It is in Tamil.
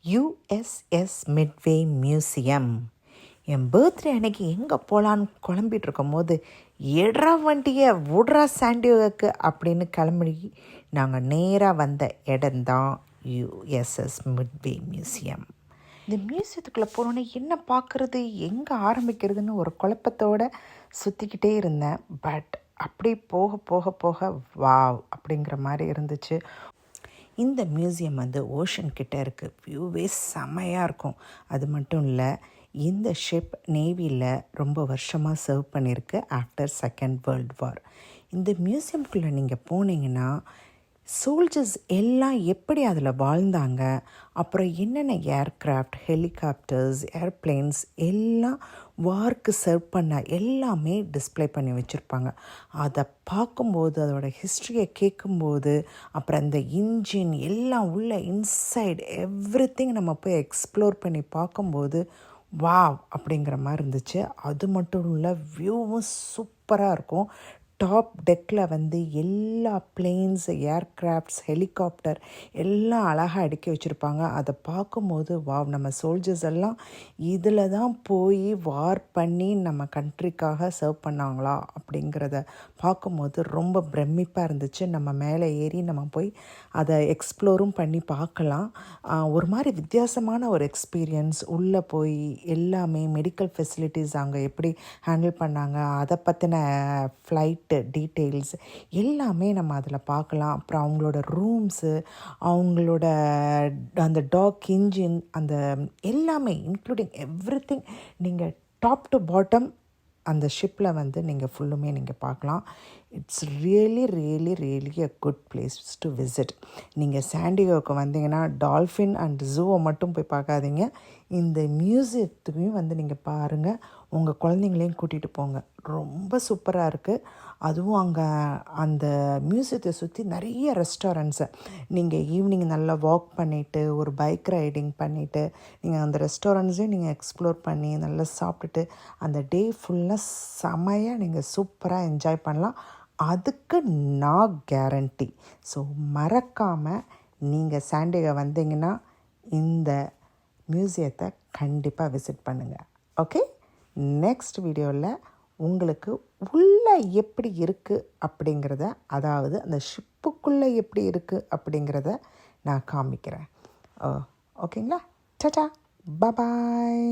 USS Midway museum. என் பர்த்டே அன்னைக்கு எங்கே போகலான்னு குழம்பிட்டு இருக்கும் போது எட்ரா வண்டியை விட்றா சாண்டியோக்கு அப்படின்னு கிளம்பி நாங்கள் நேராக வந்த இடம்தான் USS மிட்வே மியூசியம். இந்த மியூசியத்துக்குள்ளே போனோன்னே என்ன பார்க்குறது, எங்கே ஆரம்பிக்கிறதுன்னு ஒரு குழப்பத்தோடு சுற்றிக்கிட்டே இருந்தேன். பட் அப்படி போக போக போக வாவ் அப்படிங்கிற மாதிரி இருந்துச்சு. இந்த மியூசியம் ஓஷன் கிட்டே இருக்குது. வியூவே செமையாக இருக்கும். அது மட்டும் இல்லை, இந்த ஷிப் நேவியில் ரொம்ப வருஷமாக சர்வ் பண்ணியிருக்கு ஆஃப்டர் செகண்ட் வேர்ல்டு வார். இந்த மியூசியம்குள்ளே நீங்கள் போனீங்கன்னா சோல்ஜர்ஸ் எல்லாம் எப்படி அதில் வாழ்ந்தாங்க, அப்புறம் என்னென்ன ஏர்க்ராஃப்ட், ஹெலிகாப்டர்ஸ், ஏர்ப்ளேன்ஸ் எல்லாம் வார்க்கு சர்வ் பண்ண எல்லாமே டிஸ்பிளே பண்ணி வச்சுருப்பாங்க. அதை பார்க்கும்போது, அதோட ஹிஸ்ட்ரியை கேட்கும்போது, அப்புறம் அந்த இன்ஜின் எல்லாம் உள்ள இன்சைட் எவ்ரிதிங் நம்ம போய் எக்ஸ்ப்ளோர் பண்ணி பார்க்கும்போது வாவ் அப்படிங்கிற மாதிரி இருந்துச்சு. அது மட்டும் இல்லை, வியூவும் சூப்பராக இருக்கும். டாப் டெக்கில் எல்லா பிளேன்ஸ், ஏர்க்ராஃப்ட்ஸ், ஹெலிகாப்டர் எல்லாம் அழகாக அடுக்கி வச்சுருப்பாங்க. அதை பார்க்கும்போது வாவ், நம்ம சோல்ஜர்ஸ் எல்லாம் இதில் தான் போய் வார் பண்ணி நம்ம கண்ட்ரிக்காக சர்வ் பண்ணாங்களா அப்படிங்கிறத பார்க்கும்போது ரொம்ப பிரமிப்பாக இருந்துச்சு. நம்ம மேலே ஏறி நம்ம போய் அதை எக்ஸ்ப்ளோரும் பண்ணி பார்க்கலாம். ஒரு மாதிரி வித்தியாசமான ஒரு எக்ஸ்பீரியன்ஸ். உள்ளே போய் எல்லாமே மெடிக்கல் ஃபெசிலிட்டிஸ் அங்கே எப்படி ஹேண்டில் பண்ணாங்க, அதை பற்றின ஃப்ளைட் டீட்டெயில்ஸ் எல்லாமே நம்ம அதில் பார்க்கலாம். அப்புறம் அவங்களோட ரூம்ஸு, அவங்களோட அந்த டாக் இன்ஜின், அந்த எல்லாமே இன்க்ளூடிங் எவ்ரிதிங் நீங்கள் டாப் டு பாட்டம் அந்த ஷிப்பில் நீங்கள் ஃபுல்லுமே நீங்கள் பார்க்கலாம். It's really really really a good place to visit. நீங்கள் சாண்டியோவுக்கு வந்தீங்கன்னா டால்ஃபின் அண்ட் ஜூவை மட்டும் போய் பார்க்காதீங்க, இந்த மியூசியத்துக்கும் நீங்கள் பாருங்கள். உங்கள் குழந்தைங்களையும் கூட்டிகிட்டு போங்க, ரொம்ப சூப்பராக இருக்குது. அதுவும் அங்கே அந்த மியூசியத்தை சுற்றி நிறைய ரெஸ்டாரண்ட்ஸு. நீங்கள் ஈவினிங் நல்லா வாக் பண்ணிவிட்டு ஒரு பைக் ரைடிங் பண்ணிவிட்டு நீங்கள் அந்த ரெஸ்டாரண்ட்ஸையும் நீங்கள் எக்ஸ்ப்ளோர் பண்ணி நல்லா சாப்பிட்டுட்டு அந்த டே ஃபுல்லாக செமையாக நீங்கள் சூப்பராக என்ஜாய் பண்ணலாம். அதுக்கு நான் கேரண்டி. ஸோ மறக்காமல் நீங்கள் சாண்டிகோ வந்தீங்கன்னா இந்த மியூசியத்தை கண்டிப்பாக விசிட் பண்ணுங்கள். ஓகே, நெக்ஸ்ட் வீடியோவில் உங்களுக்கு உள்ளே எப்படி இருக்குது அப்படிங்கிறத, அதாவது அந்த ஷிப்புக்குள்ளே எப்படி இருக்குது அப்படிங்கிறத நான் காமிக்கிறேன். ஓகேங்களா? டாடா, பாய்.